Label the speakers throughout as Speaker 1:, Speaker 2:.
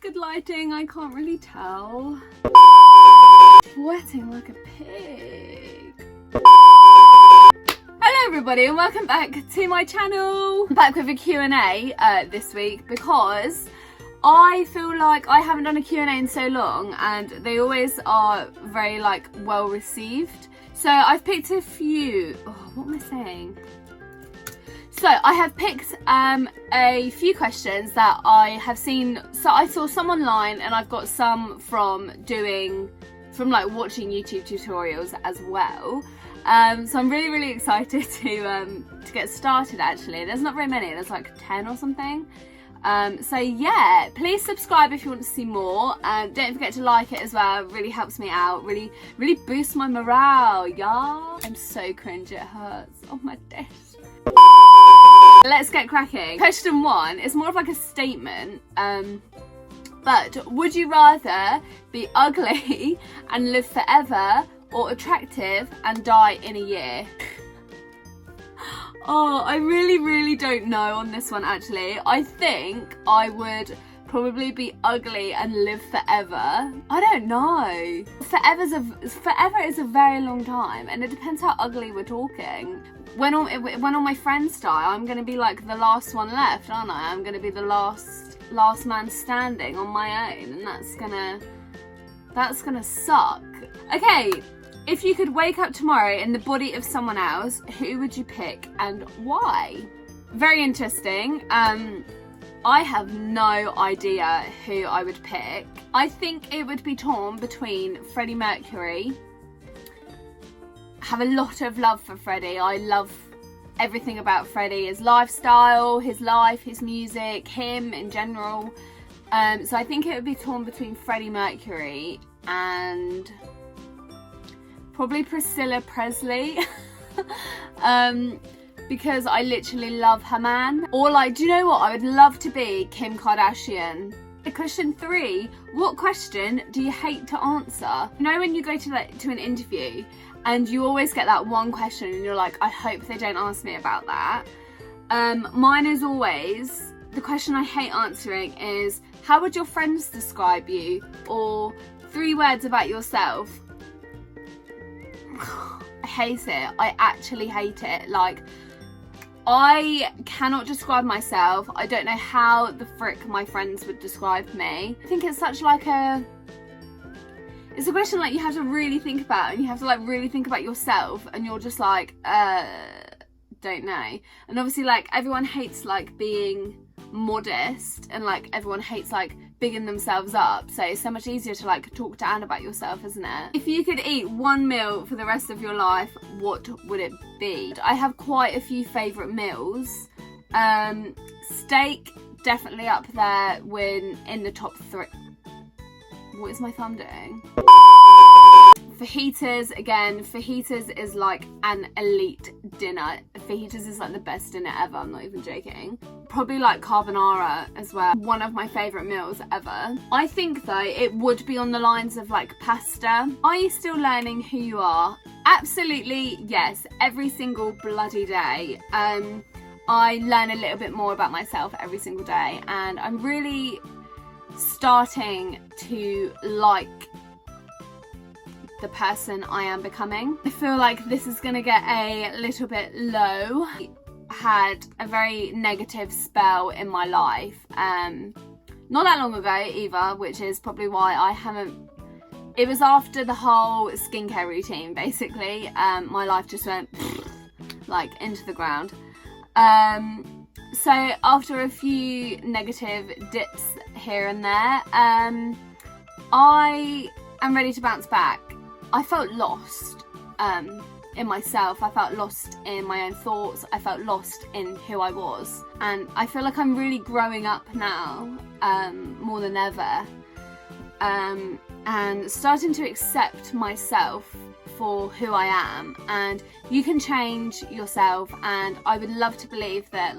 Speaker 1: Good lighting, I can't really tell. Sweating like a pig. Hello everybody and welcome back to my channel. I'm back with a Q&A this week because I feel like I haven't done a Q&A in so long and they always are very well received. So I've picked a few, what am I saying? So I have picked a few questions that I have seen. So I saw some online and I've got some from watching YouTube tutorials as well. So I'm really excited to get started actually. There's not very many, there's like 10 or something. So yeah, please subscribe if you want to see more. Don't forget to like it as well, it really helps me out, really boosts my morale, y'all. I'm so cringe, it hurts. Oh my days. Let's get cracking. Question 1 is more of like a statement, but would you rather be ugly and live forever or attractive and die in a year? Oh, I really don't know on this one actually. I think I would probably be ugly and live forever. I don't know. Forever is a very long time and it depends how ugly we're talking. When all my friends die, I'm going to be like the last one left, aren't I? I'm going to be the last man standing on my own, and that's gonna suck. Okay, if you could wake up tomorrow in the body of someone else, who would you pick and why? Very interesting. I have no idea who I would pick. I think it would be torn between Freddie Mercury. Have a lot of love for Freddie. I love everything about Freddie, his lifestyle, his life, his music, him in general. So I think it would be torn between Freddie Mercury and probably Priscilla Presley. Because I literally love her man. Or do you know what? I would love to be Kim Kardashian. Question 3, what question do you hate to answer? You know when you go to an interview and you always get that one question and you're like, I hope they don't ask me about that. Mine is always, the question I hate answering is, how would your friends describe you? Or 3 words about yourself. I hate it. I actually hate it. I cannot describe myself. I don't know how the frick my friends would describe me. I think it's such it's a question you have to really think about, and you have to really think about yourself, and you're just don't know. And obviously everyone hates being modest, and everyone hates bigging themselves up, so it's so much easier to talk to Anne about yourself, isn't it? If you could eat one meal for the rest of your life, what would it be? I have quite a few favourite meals. Steak definitely up there in the top 3. What is my thumb doing? Fajitas, again, fajitas is an elite dinner. Fajitas is the best dinner ever, I'm not even joking. Probably carbonara as well, one of my favourite meals ever. I think though it would be on the lines of pasta. Are you still learning who you are? Absolutely yes, every single bloody day. I learn a little bit more about myself every single day, and I'm really starting to like the person I am becoming. I feel this is gonna get a little bit low. I had a very negative spell in my life, not that long ago either, which is probably why I haven't. It was after the whole skincare routine basically. My life just went into the ground. So after a few negative dips here and there, I am ready to bounce back. I felt lost in myself. I felt lost in my own thoughts. I felt lost in who I was. And I feel like I'm really growing up now, more than ever. And starting to accept myself for who I am. And you can change yourself, and I would love to believe that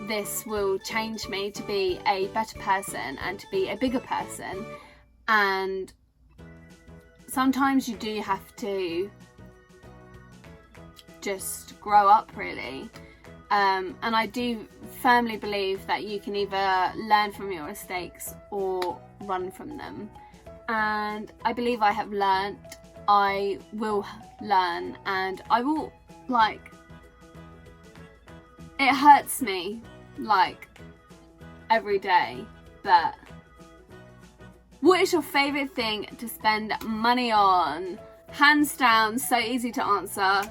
Speaker 1: this will change me to be a better person and to be a bigger person. And sometimes you do have to just grow up really. And I do firmly believe that you can either learn from your mistakes or run from them. And I believe I have learnt, I will learn, and I will, like, it hurts me, like, every day, but what is your favourite thing to spend money on? Hands down, so easy to answer,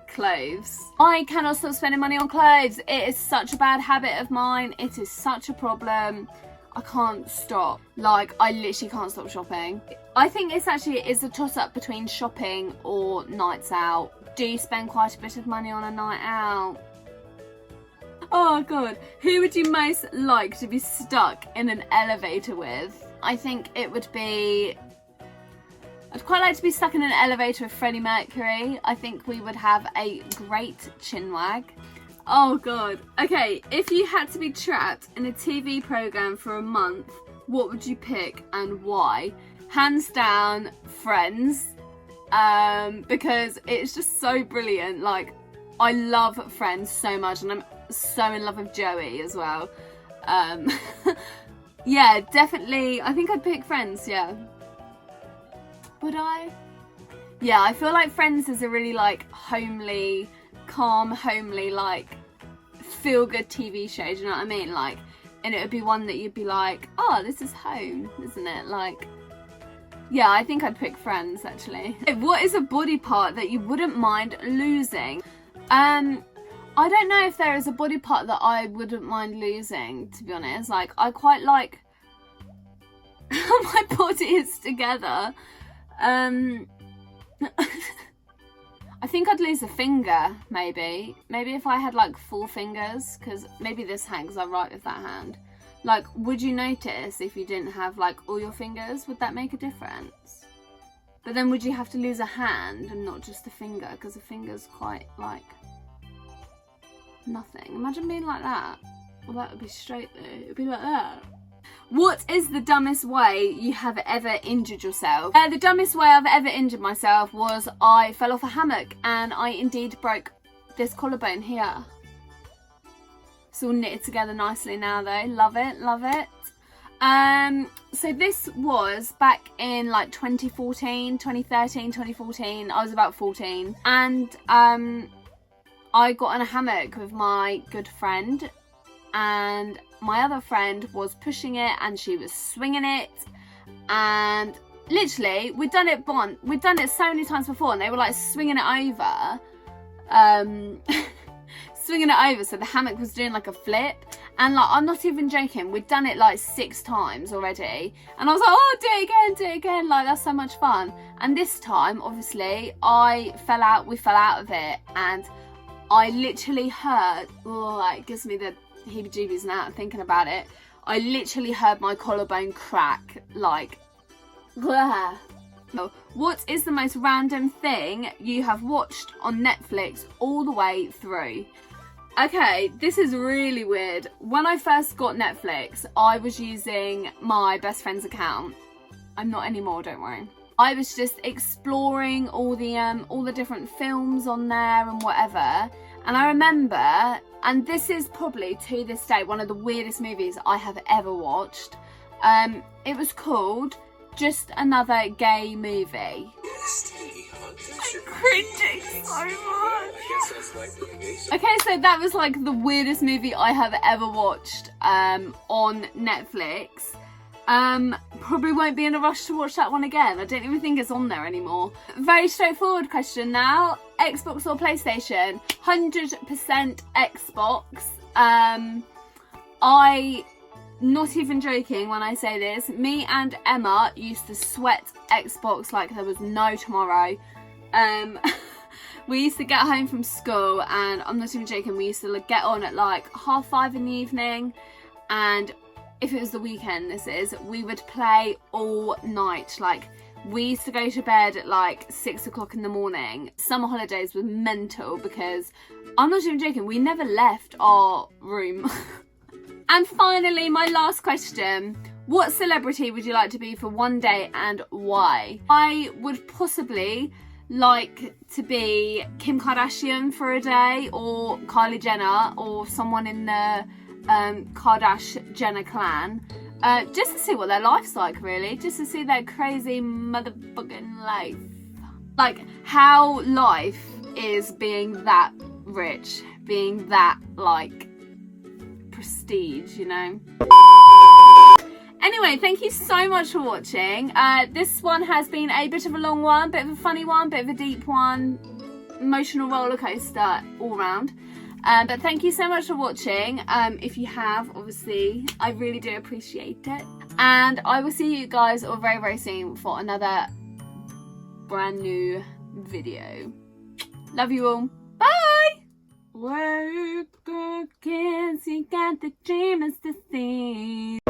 Speaker 1: clothes. I cannot stop spending money on clothes. It is such a bad habit of mine. It is such a problem. I can't stop. Like, I literally can't stop shopping. I think it's a toss-up between shopping or nights out. Do you spend quite a bit of money on a night out? Oh god, who would you most like to be stuck in an elevator with? I think it would be... I'd quite like to be stuck in an elevator with Freddie Mercury. I think we would have a great chinwag. Oh god. Okay, if you had to be trapped in a TV programme for a month, what would you pick and why? Hands down, Friends. Because it's just so brilliant. Like, I love Friends so much, and I'm so in love with Joey as well. Yeah, definitely. I think I'd pick Friends, yeah. Would I? Yeah, I feel like Friends is a really, like, homely, calm, homely, like, feel-good TV show, do you know what I mean? Like, and it would be one that you'd be like, oh, this is home, isn't it? Like, yeah, I think I'd pick Friends, actually. What is a body part that you wouldn't mind losing? I don't know if there is a body part that I wouldn't mind losing, to be honest. Like, I quite like how my body is together. I think I'd lose a finger, maybe. Maybe if I had, like, 4 fingers, because maybe this hand, because I write with that hand. Like, would you notice if you didn't have, like, all your fingers? Would that make a difference? But then would you have to lose a hand and not just a finger? Because a finger's quite, like, nothing. Imagine being like that. Well, that would be straight though. It would be like that. What is the dumbest way you have ever injured yourself? The dumbest way I've ever injured myself was I fell off a hammock and I indeed broke this collarbone here. It's all knitted together nicely now though. Love it, love it. So this was back in like 2013, 2014. I was about 14. And I got in a hammock with my good friend, and my other friend was pushing it and she was swinging it, and literally we'd done it so many times before, and they were like swinging it over, so the hammock was doing like a flip, and like, I'm not even joking, we'd done it like 6 times already, and I was like, oh, do it again, like, that's so much fun. And this time, obviously, we fell out of it, and I literally heard, oh, it gives me the heebie-jeebies now thinking about it. I literally heard my collarbone crack, like, blah. What is the most random thing you have watched on Netflix all the way through? Okay, this is really weird. When I first got Netflix, I was using my best friend's account. I'm not anymore, don't worry. I was just exploring all the different films on there and whatever. And I remember, and this is probably to this day one of the weirdest movies I have ever watched. It was called Just Another Gay Movie. I'm cringing so much. Okay, so that was like the weirdest movie I have ever watched on Netflix. Probably won't be in a rush to watch that one again. I don't even think it's on there anymore. Very straightforward question now. Xbox or PlayStation? 100% Xbox. I, not even joking when I say this, me and Emma used to sweat Xbox like there was no tomorrow. We used to get home from school, and I'm not even joking, we used to get on at like 5:30 in the evening, and if it was the weekend, we would play all night. Like, we used to go to bed at like 6 o'clock in the morning. Summer holidays were mental because, I'm not even joking, we never left our room. And finally, my last question. What celebrity would you like to be for one day and why? I would possibly like to be Kim Kardashian for a day, or Kylie Jenner, or someone in the Kardashian-Jenner clan, just to see what their life's like, really, just to see their crazy motherfucking life, like how life is being that rich, being that like prestige, you know. Anyway, thank you so much for watching. This one has been a bit of a long one, bit of a funny one, bit of a deep one, emotional roller coaster all round. But thank you so much for watching. If you have, obviously, I really do appreciate it. And I will see you guys all very, very soon for another brand new video. Love you all. Bye! Work, kids, you got the dreamers to see.